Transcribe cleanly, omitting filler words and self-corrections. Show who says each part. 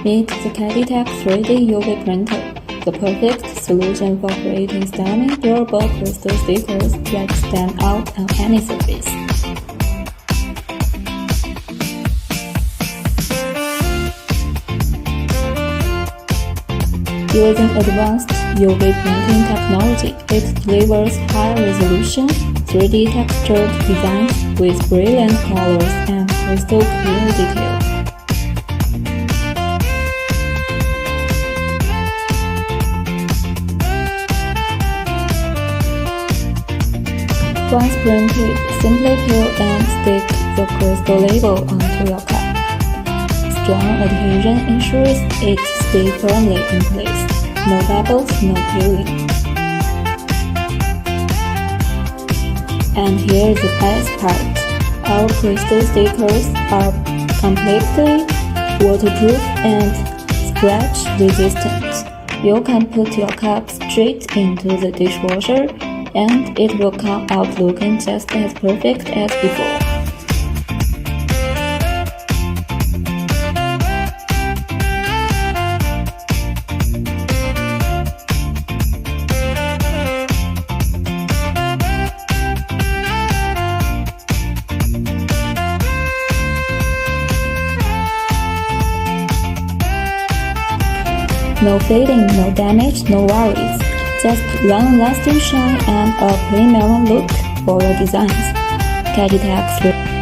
Speaker 1: Meet the KEDITEC 3D UV printer, the perfect solution for creating stunning, durable crystal stickers that stand out on any surface. Using advanced UV printing technology, it delivers high-resolution, 3D textured designs with brilliant colors and crystal clear details. Once printed, simply peel and stick the crystal label onto your cup. Strong adhesion ensures it stays firmly in place. No bubbles, no peeling. And here's the best part. Our crystal stickers are completely waterproof and scratch resistant. You can put your cup straight into the dishwasher and it will come out looking just as perfect as before. No fading, no damage, no worries. Just long-lasting shine and a premium look for your designs. KEDITEC